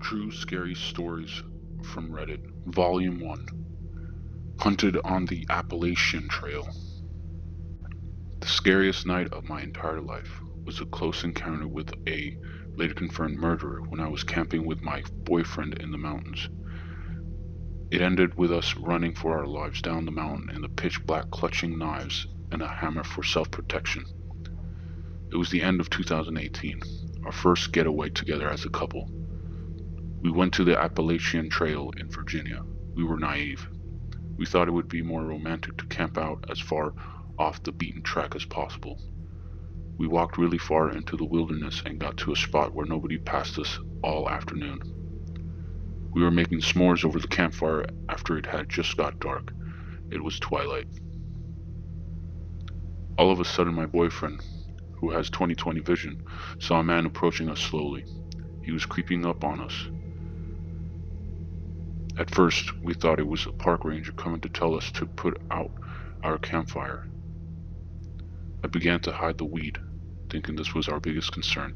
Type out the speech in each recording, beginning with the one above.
True Scary Stories from Reddit, Volume 1. Hunted on the Appalachian Trail. The scariest night of my entire life was a close encounter with a later confirmed murderer when I was camping with my boyfriend in the mountains. It ended with us running for our lives down the mountain in the pitch black, clutching knives and a hammer for self-protection. It was the end of 2018, our first getaway together as a couple. We went to the Appalachian Trail in Virginia. We were naive. We thought it would be more romantic to camp out as far off the beaten track as possible. We walked really far into the wilderness and got to a spot where nobody passed us all afternoon. We were making s'mores over the campfire after it had just got dark. It was twilight. All of a sudden, my boyfriend, who has 20/20 vision, saw a man approaching us slowly. He was creeping up on us. At first, we thought it was a park ranger coming to tell us to put out our campfire. I began to hide the weed, thinking this was our biggest concern.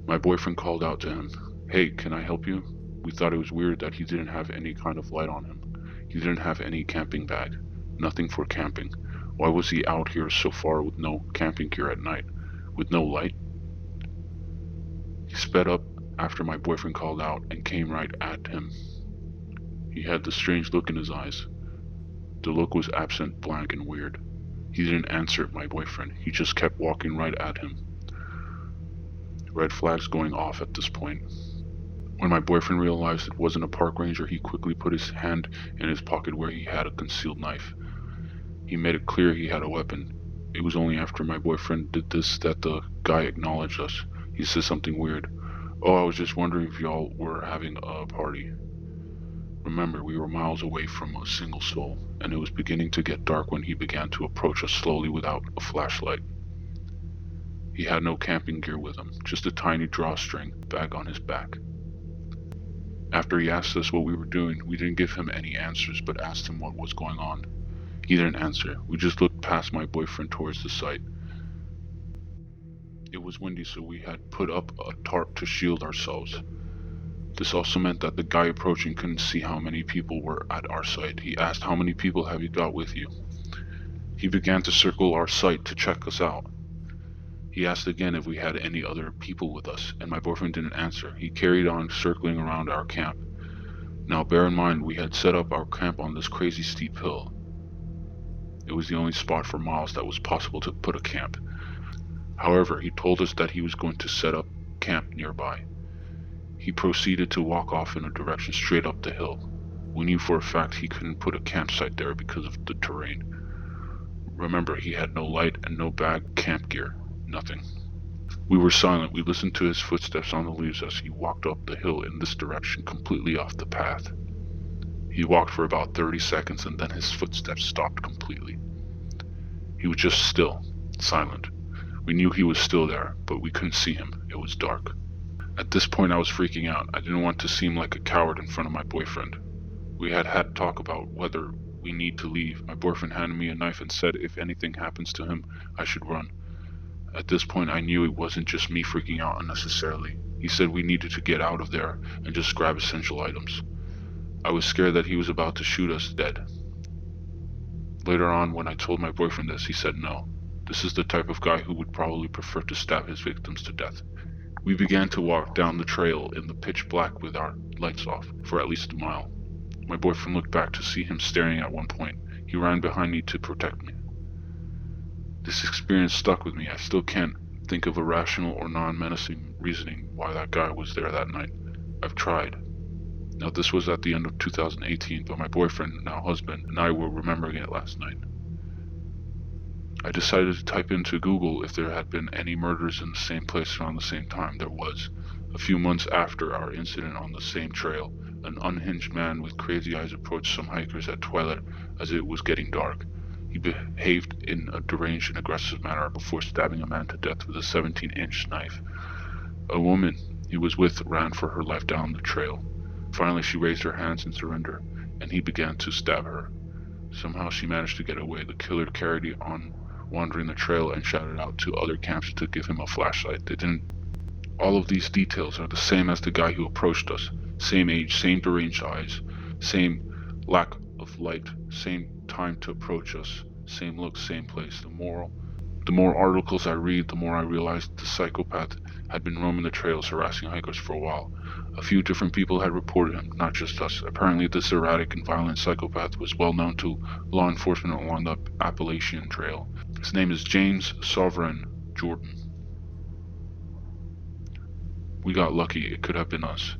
My boyfriend called out to him, "Hey, can I help you?" We thought it was weird that he didn't have any kind of light on him. He didn't have any camping bag, nothing for camping. Why was he out here so far with no camping gear at night, with no light? He sped up after my boyfriend called out and came right at him. He had this strange look in his eyes. The look was absent, blank, and weird. He didn't answer my boyfriend. He just kept walking right at him. Red flags going off at this point. When my boyfriend realized it wasn't a park ranger, he quickly put his hand in his pocket where he had a concealed knife. He made it clear he had a weapon. It was only after my boyfriend did this that the guy acknowledged us. He said something weird. "Oh, I was just wondering if y'all were having a party." Remember, we were miles away from a single soul, and it was beginning to get dark when he began to approach us slowly without a flashlight. He had no camping gear with him, just a tiny drawstring bag on his back. After he asked us what we were doing, we didn't give him any answers, but asked him what was going on. He didn't answer. We just looked past my boyfriend towards the site. It was windy, so we had put up a tarp to shield ourselves. This also meant that the guy approaching couldn't see how many people were at our site. He asked, "How many people have you got with you?" He began to circle our site to check us out. He asked again if we had any other people with us, and my boyfriend didn't answer. He carried on circling around our camp. Now bear in mind, we had set up our camp on this crazy steep hill. It was the only spot for miles that was possible to put a camp. However, he told us that he was going to set up camp nearby. He proceeded to walk off in a direction straight up the hill. We knew for a fact he couldn't put a campsite there because of the terrain. Remember, he had no light and no bag, camp gear, nothing. We were silent. We listened to his footsteps on the leaves as he walked up the hill in this direction, completely off the path. He walked for about 30 seconds and then his footsteps stopped completely. He was just still, silent. We knew he was still there, but we couldn't see him. It was dark. At this point I was freaking out. I didn't want to seem like a coward in front of my boyfriend. We had talk about whether we need to leave. My boyfriend handed me a knife and said if anything happens to him, I should run. At this point I knew it wasn't just me freaking out unnecessarily. He said we needed to get out of there and just grab essential items. I was scared that he was about to shoot us dead. Later on, when I told my boyfriend this, he said no. This is the type of guy who would probably prefer to stab his victims to death. We began to walk down the trail in the pitch black with our lights off for at least a mile. My boyfriend looked back to see him staring at one point. He ran behind me to protect me. This experience stuck with me. I still can't think of a rational or non-menacing reasoning why that guy was there that night. I've tried. Now this was at the end of 2018, but my boyfriend, now husband, and I were remembering it last night. I decided to type into Google if there had been any murders in the same place around the same time. There was. A few months after our incident on the same trail, an unhinged man with crazy eyes approached some hikers at twilight as it was getting dark. He behaved in a deranged and aggressive manner before stabbing a man to death with a 17-inch knife. A woman he was with ran for her life down the trail. Finally, she raised her hands in surrender, and he began to stab her. Somehow she managed to get away. The killer carried on wandering the trail and shouted out to other campers to give him a flashlight. They didn't All of these details are the same as the guy who approached us. Same age, same deranged eyes, same lack of light, same time to approach us, same look, same place. The more articles I read, the more I realized the psychopath had been roaming the trails harassing hikers for a while. A few different people had reported him, not just us. Apparently this erratic and violent psychopath was well known to law enforcement along the Appalachian Trail. His name is James Sovereign Jordan. We got lucky, it could have been us.